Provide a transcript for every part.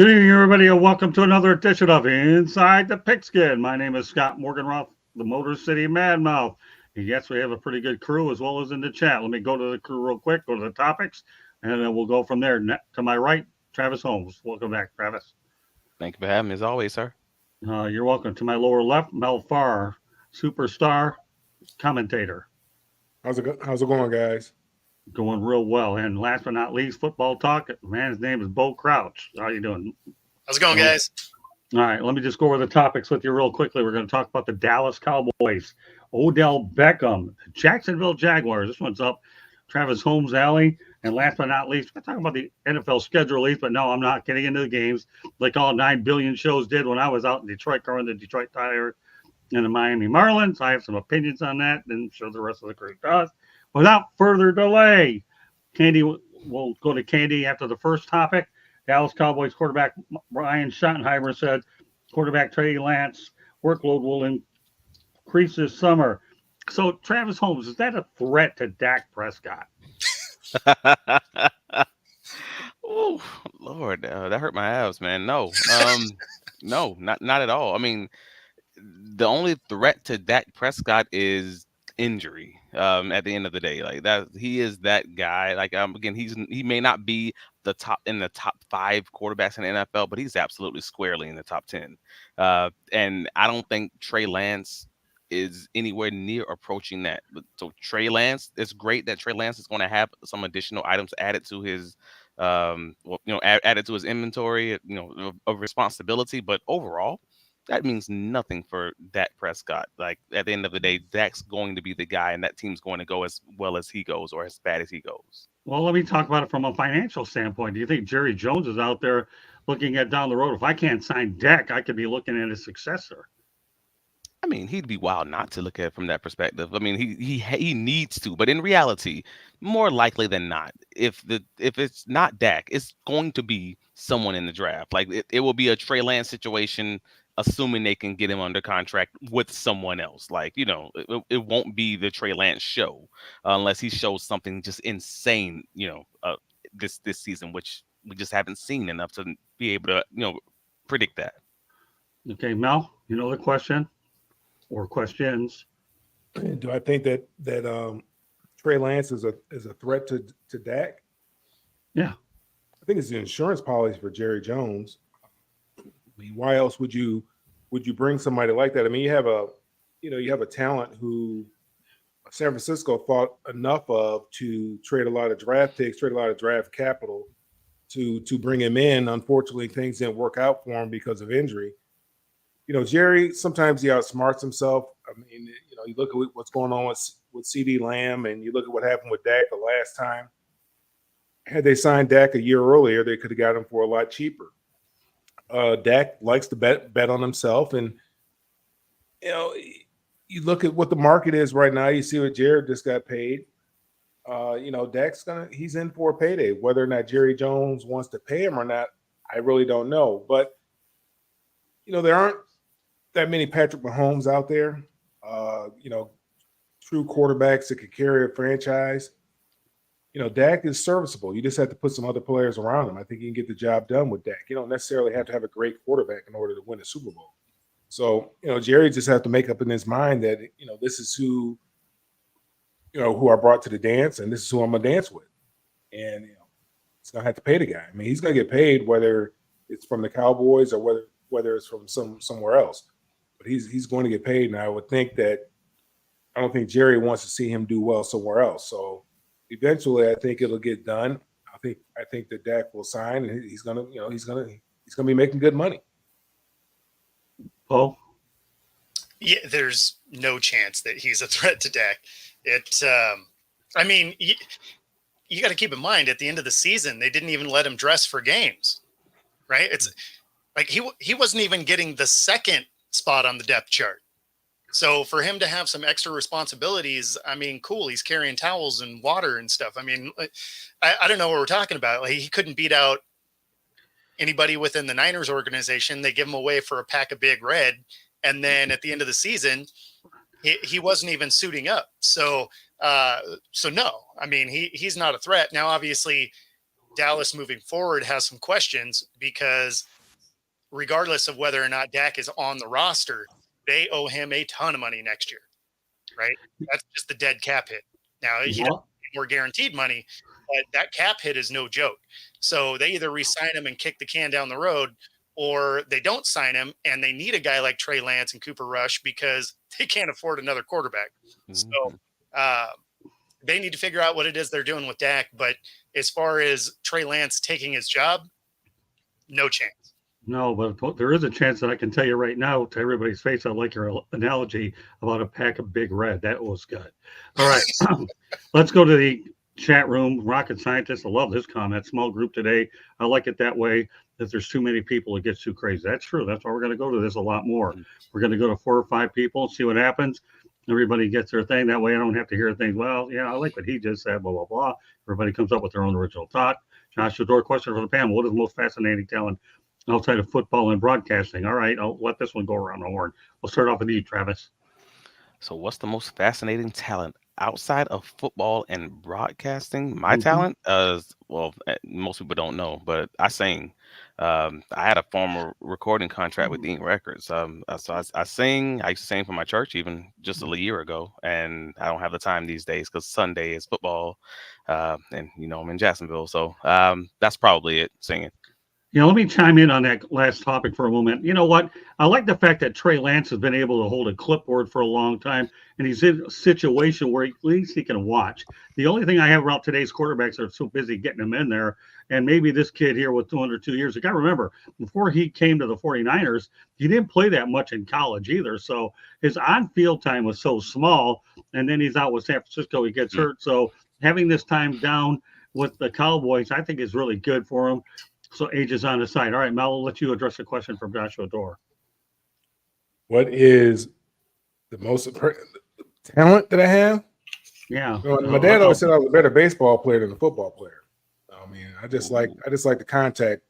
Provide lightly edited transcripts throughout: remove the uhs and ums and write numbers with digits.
Good evening, everybody, and welcome to another edition of Inside the Pigskin. My name is Scott Morganroth, the Motor City Madmouth. And yes, we have a pretty good crew as well as in the chat. Let me go to the crew real quick, go to the topics, and then we'll go from there. To my right, Travis Holmes. Welcome back, Travis. Thank you for having me, as always, sir. You're welcome. To my lower left, Mel Farr, superstar commentator. How's it going, guys? Going real well. And last but not least, football talk. Man's name is Bo Crouch. How you doing? How's it going, guys? All right, let me just go over the topics with you real quickly. We're going to talk about the Dallas Cowboys, Odell Beckham, the Jacksonville Jaguars. This one's up Travis Holmes' alley. And last but not least, we're talking about the NFL schedule release, but no, I'm not getting into the games like all 9 billion shows did when I was out in Detroit covering the Detroit Tigers and the Miami Marlins. I have some opinions on that, and I'm sure the rest of the crew does. Without further delay, Candy will go to Candy after the first topic. Dallas Cowboys quarterback Brian Schottenheimer said quarterback Trey Lance workload will increase this summer. So, Travis Holmes, is that a threat to Dak Prescott? Oh, Lord, that hurt my abs, man. No, no, not at all. I mean, the only threat to Dak Prescott is injury. At the end of the day, like that, he is that guy. Like again, he may not be the top 5 quarterbacks in the NFL, but he's absolutely squarely in the top 10. And I don't think Trey Lance is anywhere near approaching that. So Trey Lance, it's great that Trey Lance is going to have some additional items added to his added to his inventory, of responsibility. But overall, that means nothing for Dak Prescott. Like at the end of the day, Dak's going to be the guy, and that team's going to go as well as he goes or as bad as he goes. Well, let me talk about it from a financial standpoint. Do you think Jerry Jones is out there looking at down the road? If I can't sign Dak, I could be looking at his successor. I mean, he'd be wild not to look at it from that perspective. I mean, he needs to, but in reality, more likely than not, if it's not Dak, it's going to be someone in the draft. Like it will be a Trey Lance situation, assuming they can get him under contract with someone else. Like it won't be the Trey Lance show unless he shows something just insane. This season, which we just haven't seen enough to be able to predict that. Okay, Mel, you know the question. Or questions. Do I think that Trey Lance is a threat to Dak? Yeah, I think it's the insurance policy for Jerry Jones. I mean, why else would you bring somebody like that? I mean, you have a talent who San Francisco thought enough of to trade a lot of draft picks, trade a lot of draft capital to bring him in. Unfortunately, things didn't work out for him because of injury. Jerry, sometimes he outsmarts himself. I mean, you look at what's going on with CD Lamb, and you look at what happened with Dak the last time. Had they signed Dak a year earlier, they could have got him for a lot cheaper. Dak likes to bet on himself, and you look at what the market is right now. You see what Jared just got paid. He's in for a payday. Whether or not Jerry Jones wants to pay him or not, I really don't know. But there aren't that many Patrick Mahomes out there, true quarterbacks that could carry a franchise. Dak is serviceable. You just have to put some other players around him. I think you can get the job done with Dak. You don't necessarily have to have a great quarterback in order to win a Super Bowl. So, Jerry just has to make up in his mind that, this is who I brought to the dance, and this is who I'm going to dance with. And, he's going to have to pay the guy. I mean, he's going to get paid whether it's from the Cowboys or whether it's from somewhere else. But he's going to get paid, and I would think that I don't think Jerry wants to see him do well somewhere else. So eventually, I think it'll get done. I think that Dak will sign, and he's gonna be making good money. Paul? Yeah, there's no chance that he's a threat to Dak. I mean, you got to keep in mind at the end of the season, they didn't even let him dress for games, right? It's like he wasn't even getting the second spot on the depth chart. So for him to have some extra responsibilities, I mean, cool. He's carrying towels and water and stuff. I mean, I don't know what we're talking about. Like, he couldn't beat out anybody within the Niners organization. They give him away for a pack of Big Red. And then at the end of the season, he wasn't even suiting up. So no, I mean, he's not a threat. Now, obviously, Dallas moving forward has some questions because regardless of whether or not Dak is on the roster, they owe him a ton of money next year, right? That's just the dead cap hit. Now, he doesn't get more guaranteed money, but that cap hit is no joke. So they either re-sign him and kick the can down the road, or they don't sign him and they need a guy like Trey Lance and Cooper Rush because they can't afford another quarterback. So they need to figure out what it is they're doing with Dak. But as far as Trey Lance taking his job, no chance. No, but there is a chance that I can tell you right now to everybody's face. I like your analogy about a pack of Big Red. That was good. All right. Let's go to the chat room. Rocket Scientist. I love this comment. Small group today. I like it that way. If there's too many people, it gets too crazy. That's true. That's why we're going to go to this a lot more. We're going to go to 4 or 5 people, see what happens. Everybody gets their thing. That way I don't have to hear things. Well, yeah, I like what he just said, blah, blah, blah. Everybody comes up with their own original thought. Joshua Door, question for the panel. What is the most fascinating talent outside of football and broadcasting? All right, I'll let this one go around the horn. We'll start off with you, Travis. So what's the most fascinating talent outside of football and broadcasting? My talent, well, most people don't know, but I sing. I had a former recording contract with Ink Records. So I sing. I used to sing for my church even just a year ago, and I don't have the time these days because Sunday is football, and I'm in Jacksonville, so that's probably it. Singing. Let me chime in on that last topic for a moment. You know what? I like the fact that Trey Lance has been able to hold a clipboard for a long time, and he's in a situation where at least he can watch. The only thing I have about today's quarterbacks are so busy getting them in there, and maybe this kid here with 202 years. You got to remember, before he came to the 49ers, he didn't play that much in college either, so his on-field time was so small, and then he's out with San Francisco. He gets hurt, so having this time down with the Cowboys, I think is really good for him. So age is on his side. All right, Mel, I'll let you address the question from Joshua Door. What is the most talent that I have? Yeah. My dad always said I was a better baseball player than a football player. I mean, I just like the contact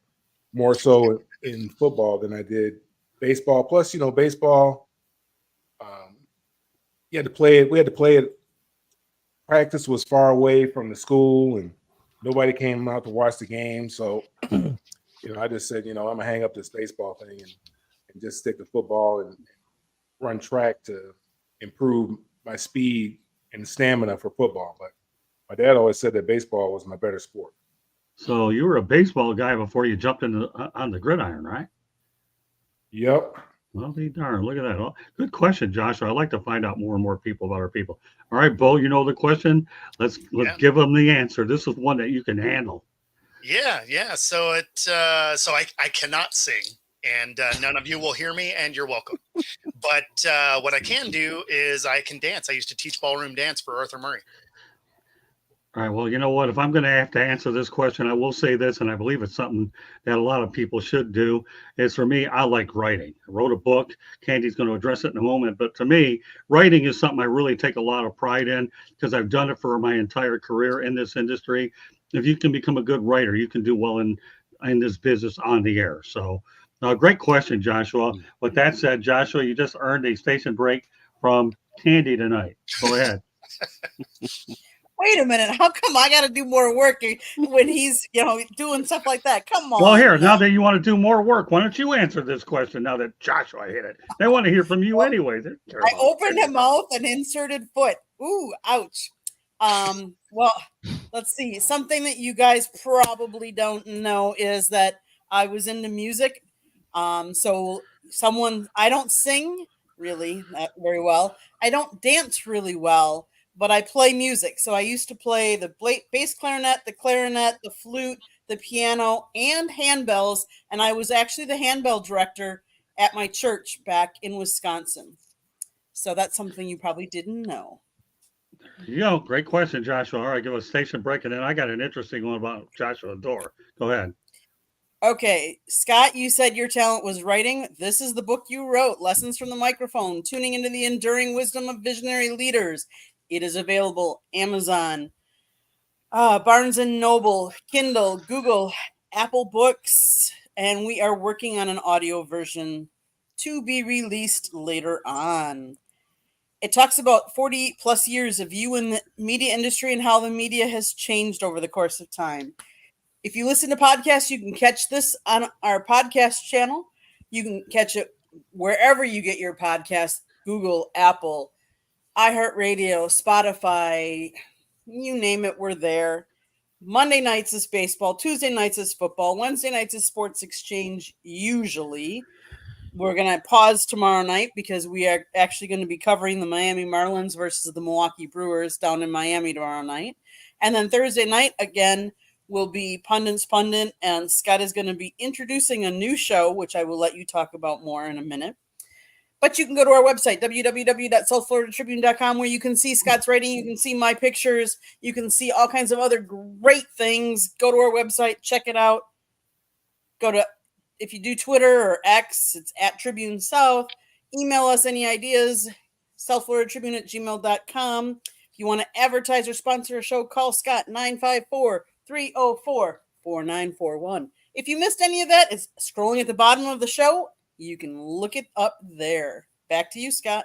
more so in football than I did baseball. Plus, baseball, you had to play it. We had to play it. Practice was far away from the school, and nobody came out to watch the game. So, I just said, I'm gonna hang up this baseball thing and just stick to football and run track to improve my speed and stamina for football. But my dad always said that baseball was my better sport. So you were a baseball guy before you jumped on the gridiron, right? Yep. Well, be darned. Look at that. Oh, good question, Joshua. I like to find out more and more people about our people. All right, Bo, you know the question. Let's give them the answer. This is one that you can handle. Yeah. So I cannot sing, and none of you will hear me, and you're welcome. But what I can do is I can dance. I used to teach ballroom dance for Arthur Murray. All right. Well, you know what? If I'm going to have to answer this question, I will say this, and I believe it's something that a lot of people should do. Is for me, I like writing. I wrote a book. Candy's going to address it in a moment. But to me, writing is something I really take a lot of pride in because I've done it for my entire career in this industry. If you can become a good writer, you can do well in this business on the air. So, great question, Joshua. With that said, Joshua, you just earned a station break from Candy tonight. Go ahead. Wait a minute. How come I got to do more work when he's, doing stuff like that? Come on. Well, here, now that you want to do more work, why don't you answer this question now that Joshua hit it? They want to hear from you anyway. I opened his mouth and inserted foot. Ooh, ouch. Well, let's see. Something that you guys probably don't know is that I was into music. I don't sing really not very well. I don't dance really well. But I play music. So I used to play the bass clarinet, the flute, the piano, and handbells. And I was actually the handbell director at my church back in Wisconsin. So that's something you probably didn't know. Great question, Joshua. All right, give us a station break. And then I got an interesting one about Joshua Door. Go ahead. Okay, Scott, you said your talent was writing. This is the book you wrote, Lessons from the Microphone, Tuning into the Enduring Wisdom of Visionary Leaders. It is available Amazon, Barnes & Noble, Kindle, Google, Apple Books, and we are working on an audio version to be released later on. It talks about 40 plus years of you in the media industry and how the media has changed over the course of time. If you listen to podcasts, you can catch this on our podcast channel. You can catch it wherever you get your podcasts, Google, Apple, iHeartRadio, Spotify, you name it, we're there. Monday nights is baseball. Tuesday nights is football. Wednesday nights is Sports Exchange, usually. We're going to pause tomorrow night because we are actually going to be covering the Miami Marlins versus the Milwaukee Brewers down in Miami tomorrow night. And then Thursday night, again, will be Pundit's Pundit, and Scott is going to be introducing a new show, which I will let you talk about more in a minute. But you can go to our website, www.southfloridatribune.com, where you can see Scott's writing, you can see my pictures, you can see all kinds of other great things. Go to our website, check it out. Go to, if you do Twitter or X, it's at Tribune South. Email us any ideas, southfloridatribune@gmail.com. If you want to advertise or sponsor a show, call Scott 954-304-4941. If you missed any of that, it's scrolling at the bottom of the show. You can look it up there. Back to you, Scott.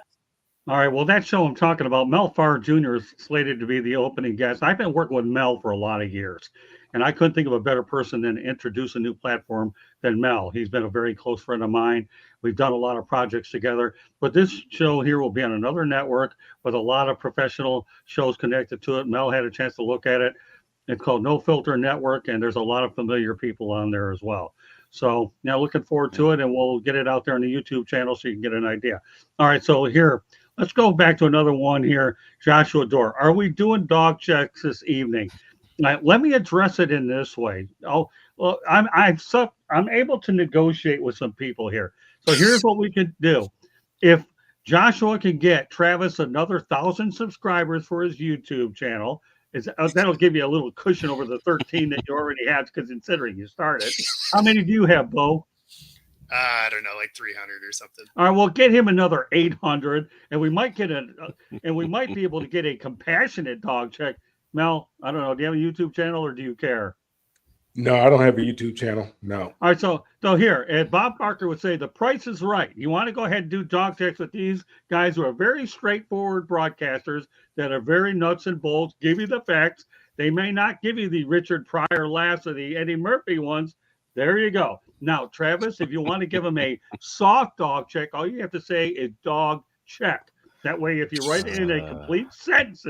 All right. Well, that show I'm talking about, Mel Farr Jr. is slated to be the opening guest. I've been working with Mel for a lot of years, and I couldn't think of a better person than to introduce a new platform than Mel. He's been a very close friend of mine. We've done a lot of projects together, but this show here will be on another network with a lot of professional shows connected to it. Mel had a chance to look at it. It's called No Filter Network, and there's a lot of familiar people on there as well. So now looking forward to it, and we'll get it out there on the YouTube channel so you can get an idea. All right, so here, let's go back to another one here. Joshua Dorr, are we doing dog checks this evening? Now, let me address it in this way. Oh, well, I'm able to negotiate with some people here. So here's what we could do. If Joshua can get Travis another 1,000 subscribers for his YouTube channel, that'll give you a little cushion over the 13 that you already have, because considering you started. How many do you have, Bo? I don't know, like 300 or something. All right, we'll get him another 800, and we might be able to get a compassionate dog check. Mel, I don't know. Do you have a YouTube channel, or do you care? No, I don't have a YouTube channel. No. All right, so here, and Bob Barker would say the price is right. You want to go ahead and do dog checks with these guys who are very straightforward broadcasters that are very nuts and bolts, give you the facts. They may not give you the Richard Pryor laughs or the Eddie Murphy ones. There you go. Now, Travis, if you want to give them a soft dog check, all you have to say is dog check. That way, if you write it in a complete sentence,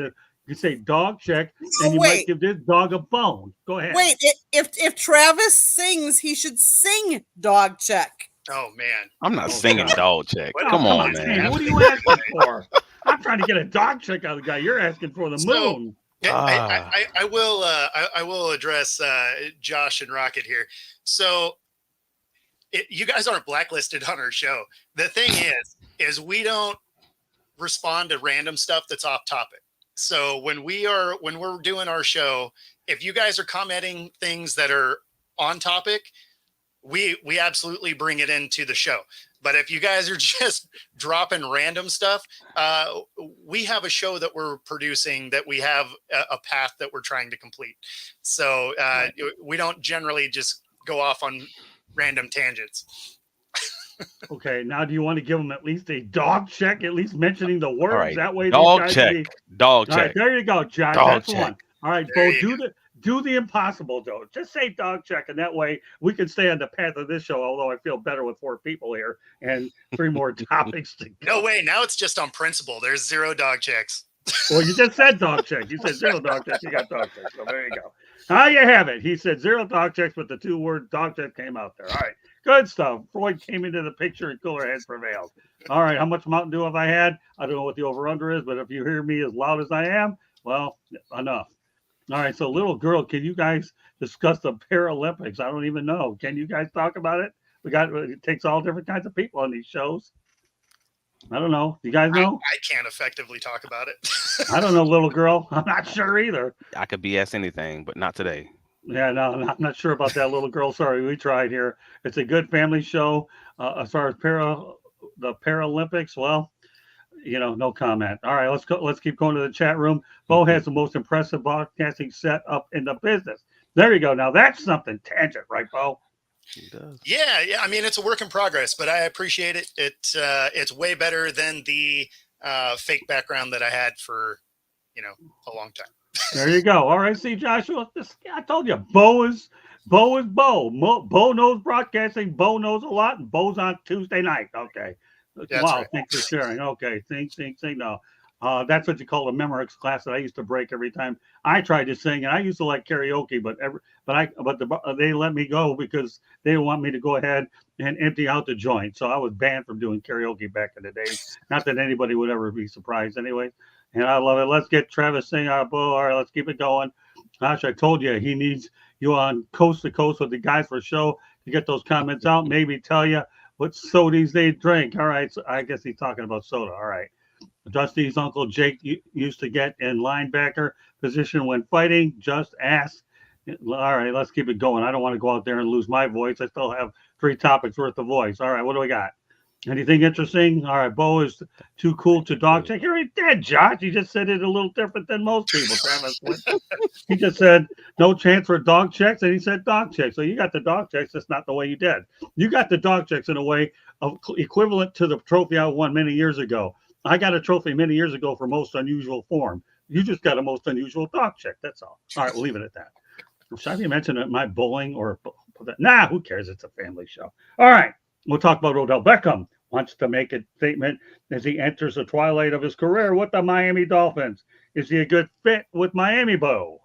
you say dog check, and you might give this dog a bone. Go ahead. Wait, if Travis sings, he should sing dog check. Oh, man. I'm not singing dog check. Come on, man. What are you asking for? I'm trying to get a dog check out of the guy. You're asking for the moon. I will address Josh and Rocket here. So you guys aren't blacklisted on our show. The thing is we don't respond to random stuff that's off topic. So when we're doing our show, if you guys are commenting things that are on topic, we absolutely bring it into the show. But if you guys are just dropping random stuff, we have a show that we're producing, that we have a path that we're trying to complete. So we don't generally just go off on random tangents. Okay, now do you want to give them at least a dog check, at least mentioning the words? Right. That way, dog check. Dog check. All right, there you go, Josh. Dog That's check. one. All right, Bo, do the impossible, though. Just say dog check, and that way we can stay on the path of this show, although I feel better with 4 people here and 3 more topics to go. No way. Now it's just on principle. There's 0 dog checks. Well, you just said dog check. You said 0 dog checks. You got dog checks. So there you go. You have it. He said 0 dog checks, but the 2-word dog check came out there. All right. Good stuff. Freud came into the picture and cooler heads prevailed. All right. How much Mountain Dew have I had? I don't know what the over-under is, but if you hear me as loud as I am, well, enough. All right. So, little girl, can you guys discuss the Paralympics? I don't even know. Can you guys talk about it? It takes all different kinds of people on these shows. I don't know. You guys know? I can't effectively talk about it. I don't know, little girl. I'm not sure either. I could BS anything, but not today. Yeah, no, I'm not sure about that, little girl. Sorry, we tried here. It's a good family show. As far as the Paralympics, well, no comment. All right, let's go. Let's keep going to the chat room. Bo has the most impressive broadcasting set up in the business. There you go. Now that's something tangent, right, Bo? Yeah. I mean, it's a work in progress, but I appreciate it. It's way better than the fake background that I had for a long time. There you go. All right, see, Joshua, I told you, Bo Bo is Bo. Bo knows broadcasting. Bo knows a lot, and Bo's on Tuesday night. Okay. That's Wow. right. Thanks for sharing. Okay. Think. No. That's what you call a Memorex class that I used to break every time I tried to sing, and I used to like karaoke, but they let me go because they want me to go ahead and empty out the joint. So I was banned from doing karaoke back in the days. Not that anybody would ever be surprised, anyway. And I love it. Let's get Travis singing our Bo. All right, let's keep it going. Gosh, I told you he needs you on coast to coast with the guys for show to get those comments out. Maybe tell you what sodas they drink. All right, so I guess he's talking about soda. All right. Dusty's uncle Jake used to get in linebacker position when fighting. Just ask. All right, let's keep it going. I don't want to go out there and lose my voice. I still have 3 topics worth of voice. All right, what do we got? Anything interesting? All right, Bo is too cool to dog check. You're dead, Josh. You just said it a little different than most people, Travis. He just said no chance for dog checks, and he said dog checks. So you got the dog checks. That's not the way you did. You got the dog checks in a way of equivalent to the trophy I won many years ago. I got a trophy many years ago for most unusual form. You just got a most unusual dog check. That's all. All right, we'll leave it at that. Should I mention my bowling or nah? Who cares? It's a family show. All right, we'll talk about Odell Beckham. Wants to make a statement as he enters the twilight of his career with the Miami Dolphins. Is he a good fit with Miami, Bo?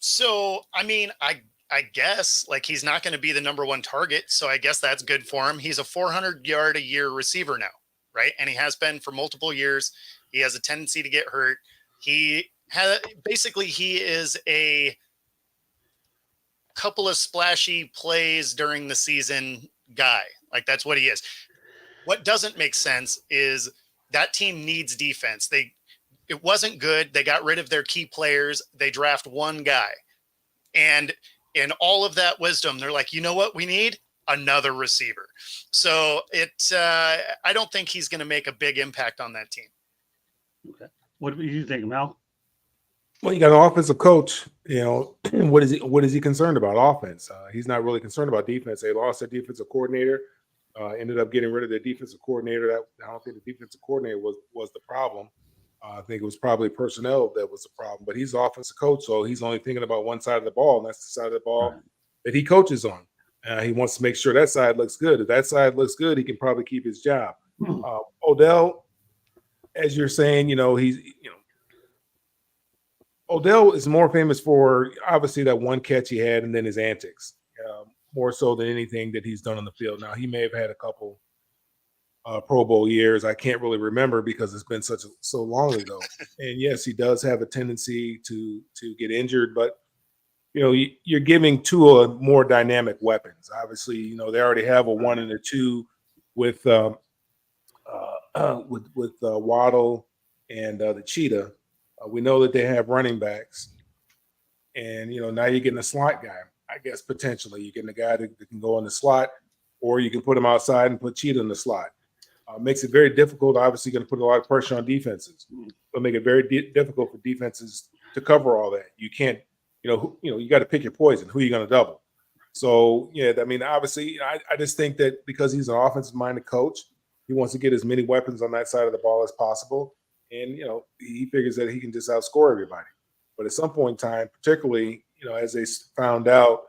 So I mean, I guess like he's not going to be the number 1 target. So I guess that's good for him. He's a 400-yard a year receiver now, right? And he has been for multiple years. He has a tendency to get hurt. He is a couple of splashy plays during the season guy. Like that's what he is. What doesn't make sense is that team needs defense. It wasn't good. They got rid of their key players. They draft one guy. And in all of that wisdom, they're like, you know what we need? Another receiver. So I don't think he's going to make a big impact on that team. Okay. What do you think, Mel? Well, you got an offensive coach. You know, what is he concerned about? Offense. He's not really concerned about defense. They lost their defensive coordinator. Ended up getting rid of their defensive coordinator. I don't think the defensive coordinator was the problem. I think it was probably personnel that was the problem. But he's the offensive coach, so he's only thinking about one side of the ball, and that's the side of the ball that he coaches on. He wants to make sure that side looks good. If that side looks good, he can probably keep his job. Odell, as you're saying, Odell is more famous for obviously that one catch he had and then his antics, more so than anything that he's done on the field. Now, he may have had a couple Pro Bowl years. I can't really remember because it's been so long ago. And yes, he does have a tendency to get injured, but you're giving Tua more dynamic weapons. Obviously, they already have a 1 and a 2 with Waddle and the Cheetah. We know that they have running backs, and now you're getting a slot guy. I guess potentially you're getting a guy that can go in the slot, or you can put him outside and put Cheetah in the slot. Makes it very difficult. Obviously, going to put a lot of pressure on defenses. It'll make it very difficult for defenses to cover all that. You can't, you got to pick your poison. Who are you going to double? So yeah, I mean, obviously, I just think that because he's an offensive-minded coach, he wants to get as many weapons on that side of the ball as possible. And, he figures that he can just outscore everybody. But at some point in time, particularly, as they found out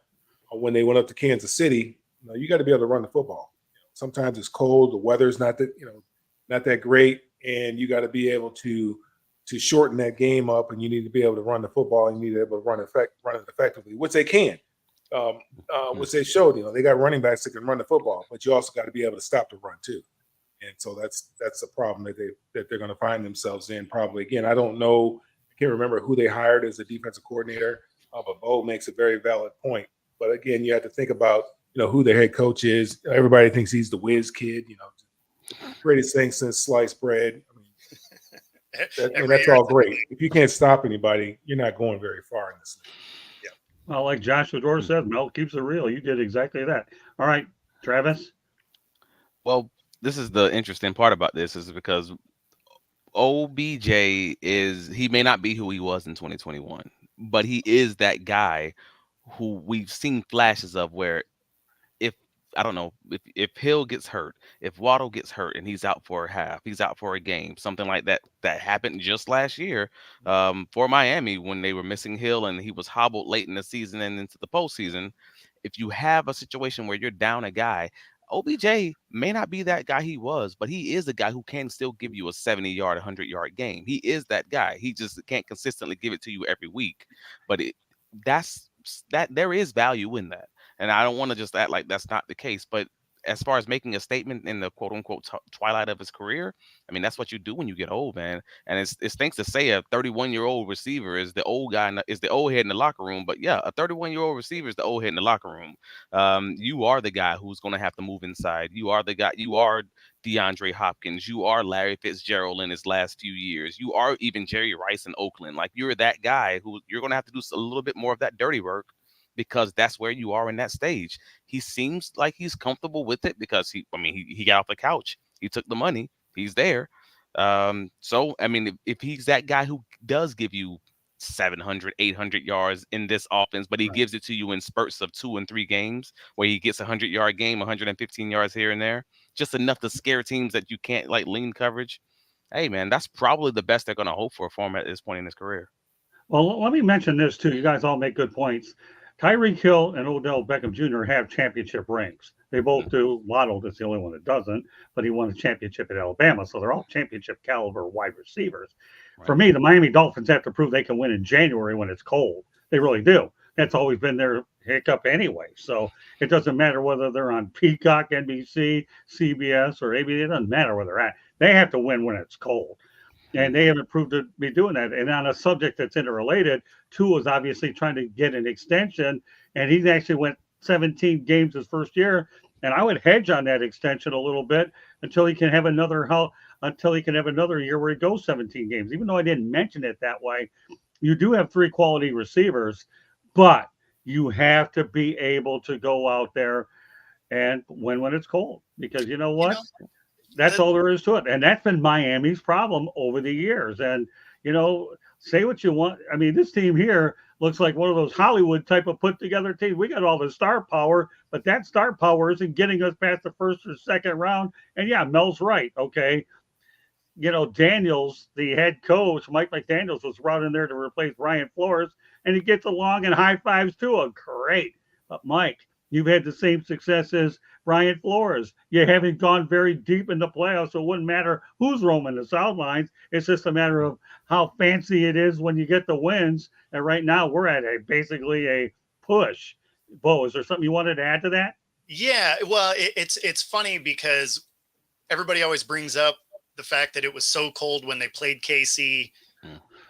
when they went up to Kansas City, you got to be able to run the football. Sometimes it's cold, the weather's not that great, and you got to be able to shorten that game up, and you need to be able to run the football, and you need to be able to run it effectively, which they can. Which they showed, they got running backs that can run the football, but you also got to be able to stop the run too. And so that's a problem that they're going to find themselves in probably again. I don't know. I can't remember who they hired as the defensive coordinator, but Bo makes a very valid point. But again, you have to think about, who their head coach is. Everybody thinks he's the whiz kid, greatest thing since sliced bread. That's all great. If you can't stop anybody, you're not going very far in this league. Yeah. Well, like Josh Fedor said, Mel keeps it real. You did exactly that. All right, Travis. Well, this is the interesting part about this is because OBJ he may not be who he was in 2021, but he is that guy who we've seen flashes of where if I don't know, if Hill gets hurt, if Waddle gets hurt and he's out for a half, he's out for a game, something like that happened just last year for Miami when they were missing Hill and he was hobbled late in the season and into the postseason. If you have a situation where you're down a guy, OBJ may not be that guy he was, but he is a guy who can still give you a 70-yard, 100-yard game. He is that guy. He just can't consistently give it to you every week. But there is value in that. And I don't want to just act like that's not the case. But as far as making a statement in the quote unquote twilight of his career, I mean, that's what you do when you get old, man. And it's things to say a 31-year-old receiver is the old guy, is the old head in the locker room. But yeah, a 31-year-old receiver is the old head in the locker room. You are the guy who's going to have to move inside. You are the guy. You are DeAndre Hopkins. You are Larry Fitzgerald in his last few years. You are even Jerry Rice in Oakland. Like, you're that guy who you're going to have to do a little bit more of that dirty work, because that's where you are in that stage. He seems like he's comfortable with it because he got off the couch. He took the money. He's there. So, I mean, if he's that guy who does give you 700, 800 yards in this offense, but he gives it to you in spurts of 2 and 3 games where he gets a 100-yard game, 115 yards here and there, just enough to scare teams that you can't like lean coverage. Hey, man, that's probably the best they're going to hope for him at this point in his career. Well, let me mention this too. You guys all make good points. Tyreek Hill and Odell Beckham Jr. have championship rings. They both do. Waddle is the only one that doesn't, but he won a championship at Alabama. So they're all championship caliber wide receivers. Right. For me, the Miami Dolphins have to prove they can win in January when it's cold. They really do. That's always been their hiccup anyway. So it doesn't matter whether they're on Peacock, NBC, CBS, or ABC. It doesn't matter where they're at. They have to win when it's cold. And they haven't proved to be doing that. And on a subject that's interrelated, Tua is obviously trying to get an extension, and he's actually went 17 games his first year. And I would hedge on that extension a little bit until he can have another year where he goes 17 games. Even though I didn't mention it that way, you do have 3 quality receivers, but you have to be able to go out there and win when it's cold, because you know what? That's all there is to it. And that's been Miami's problem over the years. And, say what you want. I mean, this team here looks like one of those Hollywood type of put together teams. We got all the star power, but that star power isn't getting us past the first or second round. And yeah, Mel's right. Okay. Daniels, the head coach, Mike McDaniels, was brought in there to replace Brian Flores, and he gets along and high fives to him. Great. But Mike, you've had the same success as Brian Flores. You haven't gone very deep in the playoffs, so it wouldn't matter who's roaming the sidelines. It's just a matter of how fancy it is when you get the wins. And right now, we're at basically a push. Bo, is there something you wanted to add to that? Yeah, well, it's funny because everybody always brings up the fact that it was so cold when they played KC,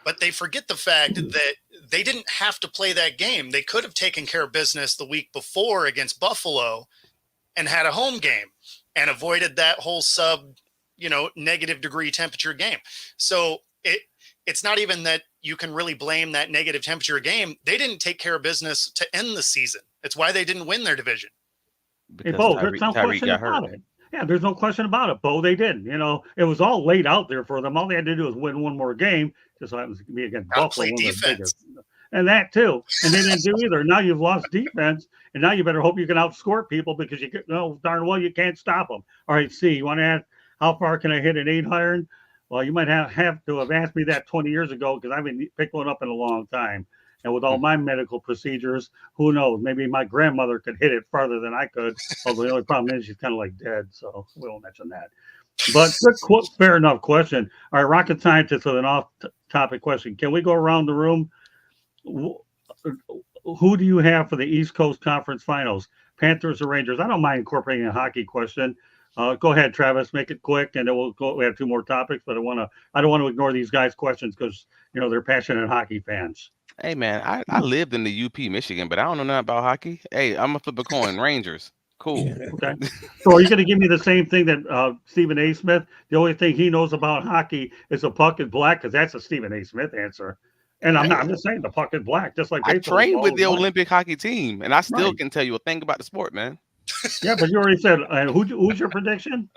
but they forget the fact that they didn't have to play that game. They could have taken care of business the week before against Buffalo and had a home game and avoided that whole negative degree temperature game. So it's not even that you can really blame that negative temperature game. They didn't take care of business to end the season. It's why they didn't win their division. Hey, Bo, there's no question about it. Yeah, there's no question about it, Bo. They didn't. It was all laid out there for them. All they had to do was win one more game. Just so happens to be against Buffalo. Play defense. And that too. And they didn't do either. Now you've lost defense, and now you better hope you can outscore people, because you know darn well you can't stop them. All right, C, you want to ask how far can I hit an 8-iron? Well, you might have to have asked me that 20 years ago, because I haven't picked one up in a long time. And with all my medical procedures, who knows? Maybe my grandmother could hit it farther than I could. Although the only problem is she's kind of like dead, so we won't mention that. But good, fair enough question. All right, rocket scientist with an off-topic question. Can we go around the room? Who do you have for the East Coast Conference Finals? Panthers or Rangers? I don't mind incorporating a hockey question. Go ahead, Travis. Make it quick, and then we'll go. We have 2 more topics, but I don't want to ignore these guys' questions because they're passionate hockey fans. Hey man, I lived in the UP, Michigan, but I don't know nothing about hockey. Hey, I'm gonna flip a coin. Rangers. Cool. Okay. So are you going to give me the same thing that Stephen A. Smith? The only thing he knows about hockey is the puck is black, because that's a Stephen A. Smith answer. And I'm just saying the puck is black, just like I trained with the Olympic hockey team, and I still can tell you a thing about the sport, man. Yeah, but you already said who's your prediction?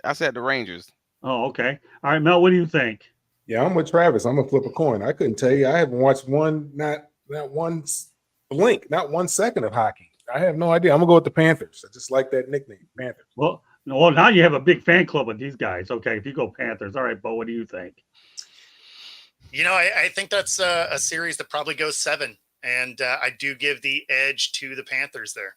I said the Rangers. Oh, okay. All right, Mel, what do you think? Yeah, I'm with Travis. I'm gonna flip a coin. I couldn't tell you. I haven't watched not one second of hockey. I have no idea. I'm gonna go with the Panthers. I just like that nickname, Panthers. Well, now you have a big fan club with these guys. Okay, if you go Panthers, all right, Bo, what do you think? I think that's a series that probably goes 7, and I do give the edge to the Panthers there.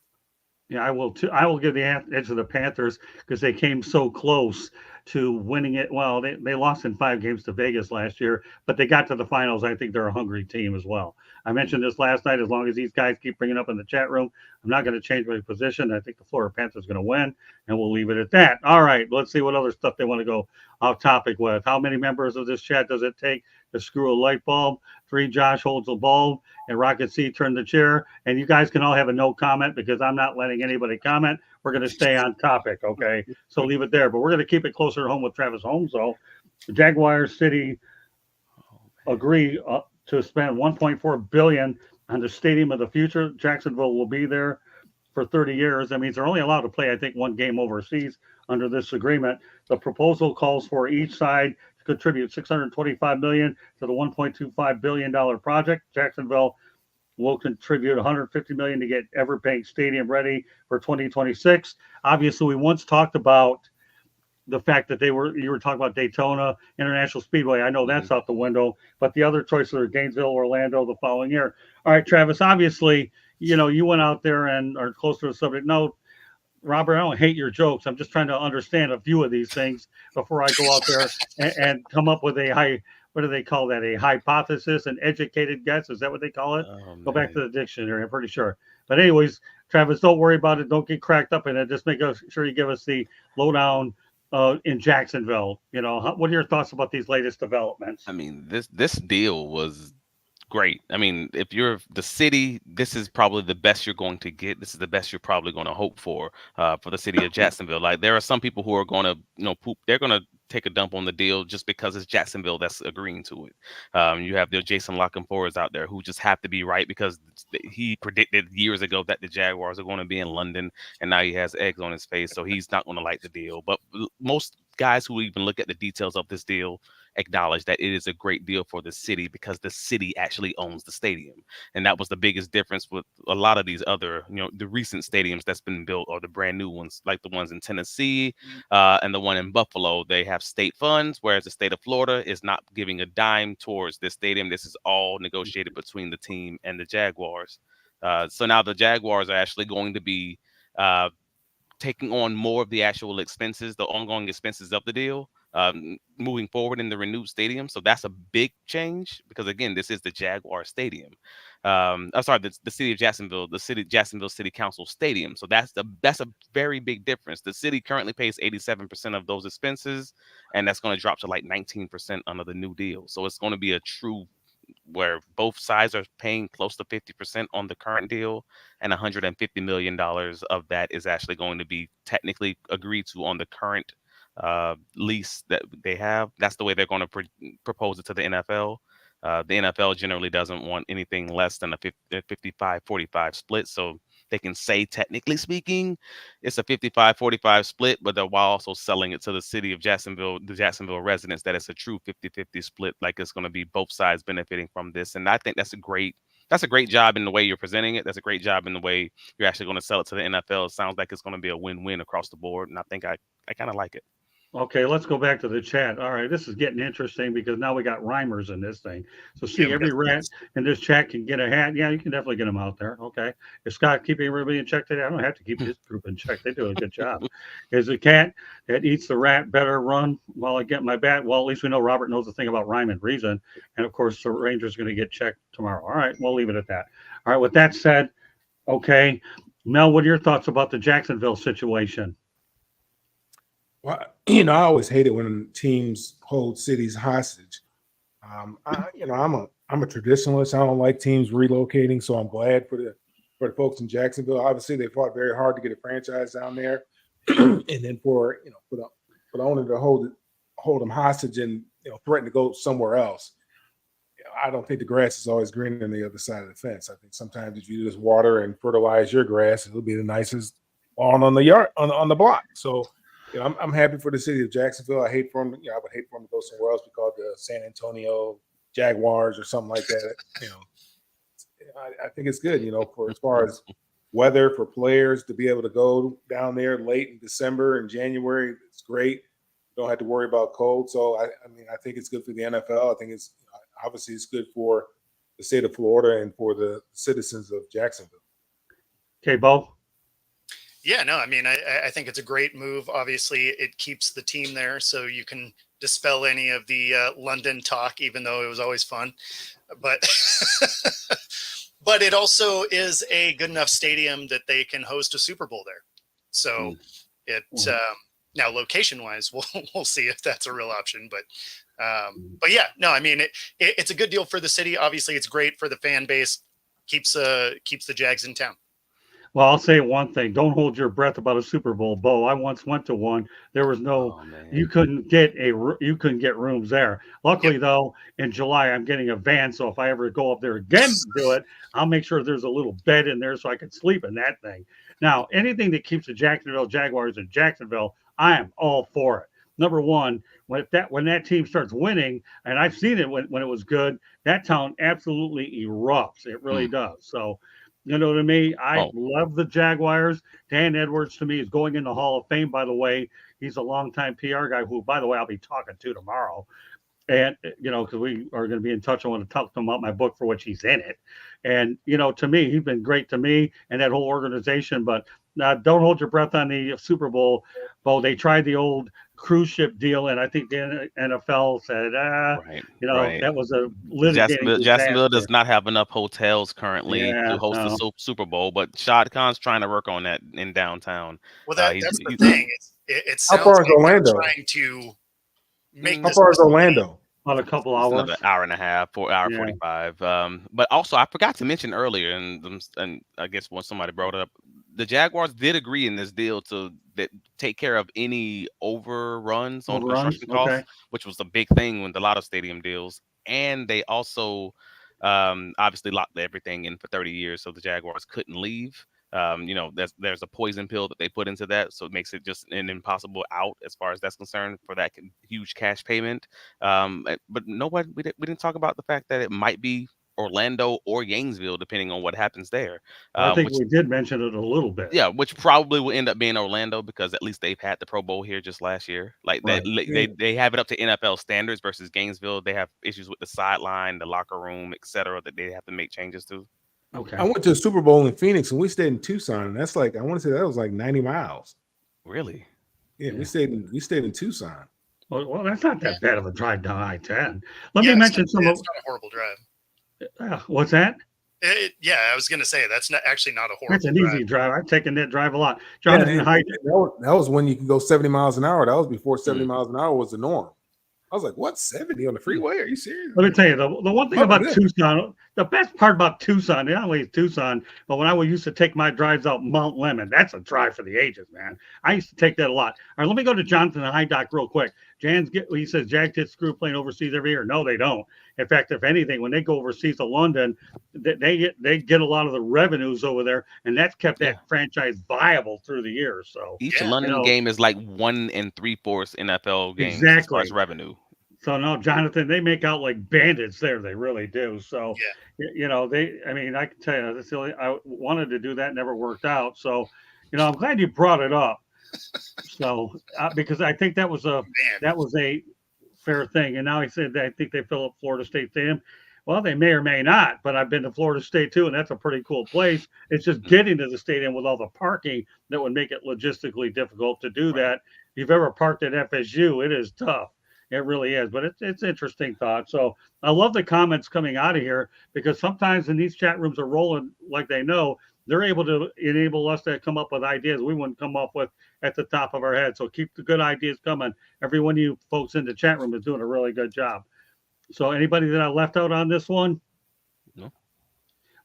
Yeah, I will too. I will give the edge to the Panthers because they came so close to winning it. Well, they lost in 5 games to Vegas last year, but they got to the finals. I think they're a hungry team as well. I mentioned this last night. As long as these guys keep bringing up in the chat room, I'm not going to change my position. I think the Florida Panthers are going to win, and we'll leave it at that. All right, let's see what other stuff they want to go off topic with. How many members of this chat does it take to screw a light bulb? 3, Josh holds a bulb, and Rocket C turned the chair. And you guys can all have a no comment because I'm not letting anybody comment. We're going to stay on topic, okay? So leave it there. But we're going to keep it closer to home with Travis Holmes, though. The Jaguars City agree to spend $1.4 billion on the Stadium of the Future. Jacksonville will be there for 30 years. That means they're only allowed to play, I think, 1 game overseas under this agreement. The proposal calls for each side to contribute $625 million to the $1.25 billion project. Jacksonville will contribute $150 million to get Everbank Stadium ready for 2026. Obviously, we once talked about the fact that you were talking about Daytona International Speedway. I know that's out the window, but the other choices are Gainesville, Orlando the following year. All right, Travis, obviously, you went out there and are close to the subject. No, Robert, I don't hate your jokes. I'm just trying to understand a few of these things before I go out there and come up with what do they call that? A hypothesis, an educated guess. Is that what they call it? Go back to the dictionary. I'm pretty sure. But anyways, Travis, don't worry about it. Don't get cracked up in it. Just make sure you give us the lowdown in Jacksonville. What are your thoughts about these latest developments? I mean, this deal was great. I mean, if you're the city, this is probably the best you're going to get. This is the best you're probably going to hope for the city of Jacksonville. Like, there are some people who are going to, poop. They're going to take a dump on the deal just because it's Jacksonville that's agreeing to it. You have the Jason Lockenfords out there who just have to be right because he predicted years ago that the Jaguars are going to be in London, and now he has eggs on his face, so he's not going to like the deal. But most guys who even look at the details of this deal acknowledge that it is a great deal for the city because the city actually owns the stadium. And that was the biggest difference with a lot of these other, the recent stadiums that's been built or the brand new ones, like the ones in Tennessee and the one in Buffalo. They have state funds, whereas the state of Florida is not giving a dime towards this stadium. This is all negotiated between the team and the Jaguars. So now the Jaguars are actually going to be taking on more of the actual expenses, the ongoing expenses of the deal, moving forward in the renewed stadium. So that's a big change because, again, this is the Jaguar Stadium. I'm sorry, the city of Jacksonville, Jacksonville City Council Stadium. So that's a very big difference. The city currently pays 87% of those expenses, and that's going to drop to like 19% under the new deal. So it's going to be a true where both sides are paying close to 50% on the current deal, and $150 million of that is actually going to be technically agreed to on the current lease that they have. That's the way they're going to propose it to the NFL. The NFL generally doesn't want anything less than a 55-45 split. So they can say, technically speaking, it's a 55-45 split, but they're while also selling it to the city of Jacksonville, the Jacksonville residents, that it's a true 50-50 split. Like, it's going to be both sides benefiting from this. And I think that's a great job in the way you're presenting it. That's a great job in the way you're actually going to sell it to the NFL. It sounds like it's going to be a win-win across the board. And I think I kind of like it. Okay, let's go back to the chat. All right, this is getting interesting because now we got rhymers in this thing. So see, every rat in this chat can get a hat. Yeah, you can definitely get them out there. Okay. Is Scott keeping everybody in check today? I don't have to keep his group in check. They do a good job. Is the cat that eats the rat better run while I get my bat? Well, at least we know Robert knows the thing about rhyme and reason. And of course, the Rangers are going to get checked tomorrow. All right, we'll leave it at that. All right, with that said, okay, Mel, what are your thoughts about the Jacksonville situation? Well, I always hate it when teams hold cities hostage. I'm a traditionalist. I don't like teams relocating, so I'm glad for the folks in Jacksonville. Obviously, they fought very hard to get a franchise down there, and then for the owner to hold them hostage and threaten to go somewhere else. I don't think the grass is always green on the other side of the fence. I think sometimes if you just water and fertilize your grass, it'll be the nicest lawn on the yard on the block. So. I'm happy for the city of Jacksonville. I hate for them. I would hate for them to go somewhere else. We call it the San Antonio Jaguars or something like that. I think it's good. For as far as weather for players to be able to go down there late in December and January. It's great. Don't have to worry about cold. So I mean, I think it's good for the NFL. I think it's obviously it's good for the state of Florida and for the citizens of Jacksonville. Okay, Bo. Yeah, no, I mean, I think it's a great move. Obviously, it keeps the team there, so you can dispel any of the London talk, even though it was always fun. But but it also is a good enough stadium that they can host a Super Bowl there. So now location-wise, we'll see if that's a real option. But yeah, no, I mean, it's a good deal for the city. Obviously, it's great for the fan base. Keeps the Jags in town. Well, I'll say one thing. Don't hold your breath about a Super Bowl, Bo. I once went to one. There was no, you couldn't get rooms there. Luckily, though, in July, I'm getting a van. So if I ever go up there again to do it, I'll make sure there's a little bed in there so I can sleep in that thing. Now, anything that keeps the Jacksonville Jaguars in Jacksonville, I am all for it. Number one, when that team starts winning, and I've seen it when it was good, that town absolutely erupts. It really does. So, you know what I mean? I love the Jaguars. Dan Edwards, to me, is going in the Hall of Fame, by the way. He's a longtime PR guy who, by the way, I'll be talking to tomorrow. And, you know, because we are going to be in touch. I want to talk to him about my book for which he's in it. And, you know, to me, he's been great to me and that whole organization. But don't hold your breath on the Super Bowl. Bo, they tried the old cruise ship deal, and I think the NFL said, that was a Jacksonville does not have enough hotels currently to host the Super Bowl, but Shad Khan's trying to work on that in downtown. Well, that's the thing. It sounds how far is like Orlando? Trying to make how far is Orlando? About a couple hours, another hour and a half, 45. But also, I forgot to mention earlier, and I guess when somebody brought it up, the Jaguars did agree in this deal to take care of any overruns on construction costs, which was a big thing with a lot of stadium deals. And they also obviously locked everything in for 30 years, so the Jaguars couldn't leave. You know, there's a poison pill that they put into that, so it makes it just an impossible out as far as that's concerned for that huge cash payment. But we didn't talk about the fact that it might be Orlando or Gainesville, depending on what happens there. I think we did mention it a little bit. Yeah, which probably will end up being Orlando because at least they've had the Pro Bowl here just last year. Like they have it up to NFL standards versus Gainesville. They have issues with the sideline, the locker room, etc. that they have to make changes to. Okay. I went to a Super Bowl in Phoenix and we stayed in Tucson. And that's like, I want to say that was like 90 miles. Really? Yeah, we stayed in Tucson. Well, that's not that bad of a drive down I-10. Let me mention it's not a horrible drive. What's that? I was going to say that's actually not a horrible drive. That's an easy drive. I've taken that drive a lot. Jonathan Hyde. That was when you can go 70 miles an hour. That was before 70 miles an hour was the norm. I was like, what, 70 on the freeway? Are you serious? Let me tell you, the one thing about Tucson, the best part about Tucson, not only is Tucson, but when I used to take my drives out Mount Lemon, that's a drive for the ages, man. I used to take that a lot. All right, let me go to Jonathan Hydock real quick. He says Jags get screwed playing overseas every year. No, they don't. In fact, if anything, when they go overseas to London, they get a lot of the revenues over there, and that's kept that franchise viable through the years. So each London game is like 1 3/4 NFL games as far as revenue. So no, Jonathan, they make out like bandits there. They really do. So you know, I can tell you, I wanted to do that, never worked out. So, you know, I'm glad you brought it up. So because I think that was a fair thing. And now he said I think they fill up Florida State Stadium. Well, they may or may not, but I've been to Florida State too, and that's a pretty cool place. It's just getting to the stadium with all the parking that would make it logistically difficult to do that. If you've ever parked at FSU, it is tough. It really is, but it's interesting thought. So I love the comments coming out of here because sometimes when these chat rooms are rolling like they know, they're able to enable us to come up with ideas we wouldn't come up with at the top of our head. So keep the good ideas coming. Every one of you folks in the chat room is doing a really good job. So anybody that I left out on this one? No.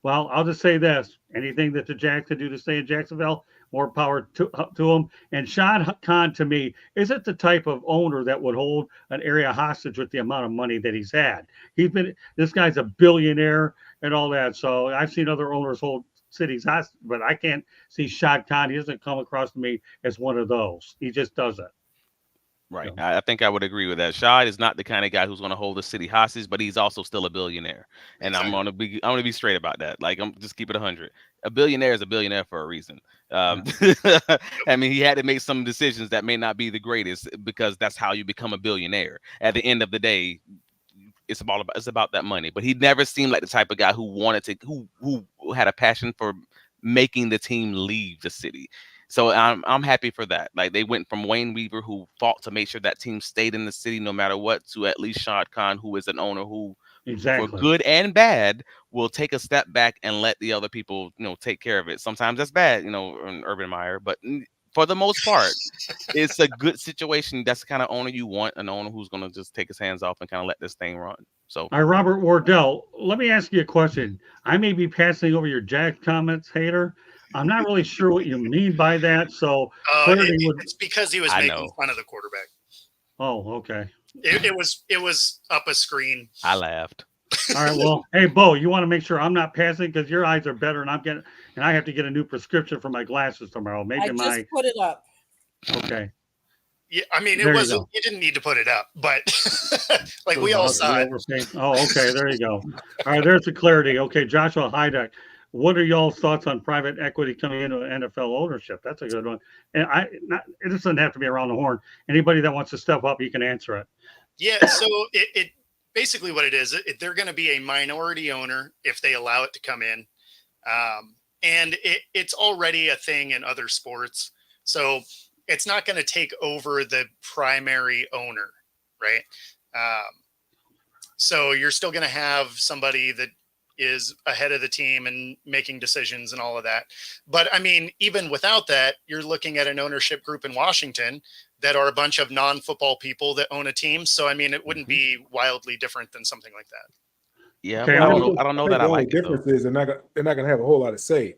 Well, I'll just say this. Anything that the Jags can do to stay in Jacksonville, more power to them. And Shad Khan, to me, isn't the type of owner that would hold an area hostage with the amount of money that he's had. This guy's a billionaire and all that. So I've seen other owners hold cities hostage, but I can't see Shad Khan. He doesn't come across to me as one of those. He just doesn't. Right. Yeah. I think I would agree with that. Shad is not the kind of guy who's going to hold the city hostage, but he's also still a billionaire. And Exactly. I'm gonna be straight about that. Like, I'm just keep it 100. A billionaire is a billionaire for a reason. I mean, he had to make some decisions that may not be the greatest because that's how you become a billionaire. At the end of the day, it's about that money. But he never seemed like the type of guy who wanted to who had a passion for making the team leave the city. So I'm happy for that. Like, they went from Wayne Weaver, who fought to make sure that team stayed in the city no matter what, to at least Shad Khan, who is an owner who, for Exactly. good and bad, will take a step back and let the other people, take care of it. Sometimes that's bad, in Urban Meyer, but for the most part, it's a good situation. That's the kind of owner you want, an owner who's going to just take his hands off and kind of let this thing run. So, All right, Robert Wardell, let me ask you a question. I may be passing over your Jack comments, hater. I'm not really sure what you mean by that. So clarity would. It's because he was I making know. fun of the quarterback. Oh, okay. It was up a screen. I laughed. All right. Well, hey, Bo, you want to make sure I'm not passing because your eyes are better, and I have to get a new prescription for my glasses tomorrow. Maybe I just put it up. Okay. Yeah, I mean, There it you wasn't. go. You didn't need to put it up, but like we all saw it. Oh, okay. There you go. All right. There's the clarity. Okay, Joshua Hydeck. What are y'all's thoughts on private equity coming into NFL ownership? That's a good one. And it doesn't have to be around the horn. Anybody that wants to step up, you can answer it. Yeah. So it basically what it is. They're going to be a minority owner if they allow it to come in, and it's already a thing in other sports. So it's not going to take over the primary owner, right? So you're still going to have somebody that is ahead of the team and making decisions and all of that. But I mean, even without that, you're looking at an ownership group in Washington that are a bunch of non-football people that own a team. So I mean, it wouldn't be wildly different than something like that. Yeah, Okay, but I'm I gonna- don't know think that I the only like it though. difference is they're not going to have a whole lot of say.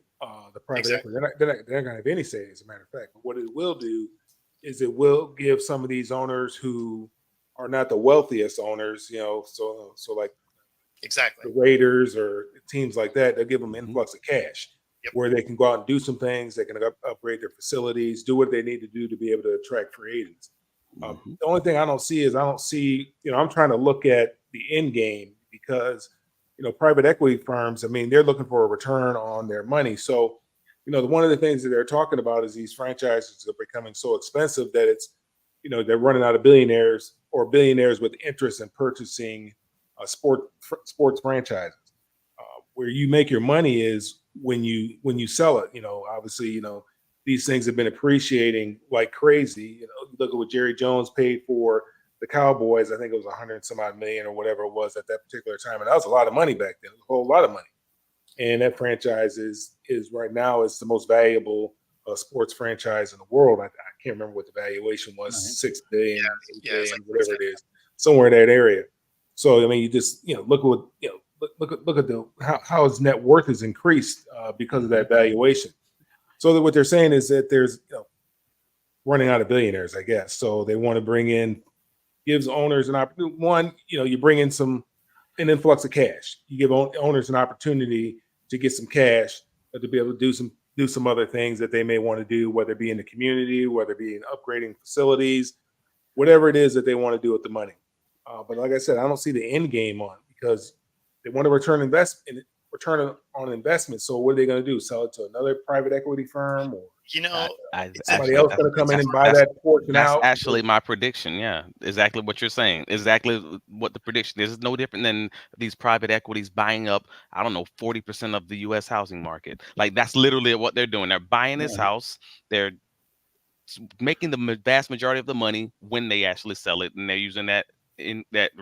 The private Exactly. equity, they're not going to have any say, as a matter of fact. But what it will do is it will give some of these owners who are not the wealthiest owners, so like Exactly. the Raiders or teams like that, they'll give them an influx of cash Yep. where they can go out and do some things. They can upgrade their facilities, do what they need to do to be able to attract free agents. The only thing I don't see, I'm trying to look at the end game because, private equity firms, I mean, they're looking for a return on their money. So, one of the things that they're talking about is these franchises are becoming so expensive that it's, they're running out of billionaires or billionaires with interest in purchasing sports franchises. Where you make your money is when you sell it. Obviously, these things have been appreciating like crazy. Look at what Jerry Jones paid for the Cowboys. I think it was 100 and some odd million or whatever it was at that particular time, and that was a lot of money back then. A whole lot of money. And that franchise is right now is the most valuable sports franchise in the world. I can't remember what the valuation was, Right. 6 billion, Yeah, 8 it's billion, like whatever it is, somewhere in that area. So I mean, you just look at what look at how his net worth has increased because of that valuation. So what they're saying is that there's running out of billionaires, I guess. So they want to bring in, gives owners an opportunity. One, you bring in an influx of cash. You give owners an opportunity to get some cash to be able to do some other things that they may want to do, whether it be in the community, whether it be in upgrading facilities, whatever it is that they want to do with the money. But like I said, I don't see the end game on it because they want to return on investment. So what are they going to do? Sell it to another private equity firm, or somebody else going to come in and buy that portion That's out? actually my prediction. Yeah, exactly what you're saying. Exactly what the prediction is. It's no different than these private equities buying up, I don't know, 40% of the U.S. housing market. Like, that's literally what they're doing. They're buying this house. They're making the vast majority of the money when they actually sell it, and they're using that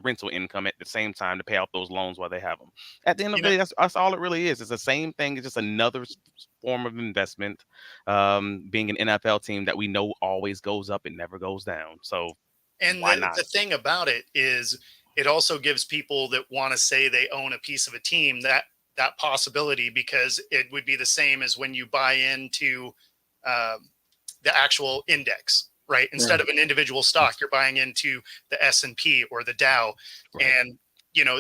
rental income at the same time to pay off those loans while they have them. At the end of the day, that's all it really is. It's the same thing. It's just another form of investment. Being an NFL team that we know always goes up and never goes down. So why not? The thing about it is, it also gives people that want to say they own a piece of a team that possibility, because it would be the same as when you buy into the actual index. Right. Instead of an individual stock, you're buying into the S&P or the Dow. Right. And,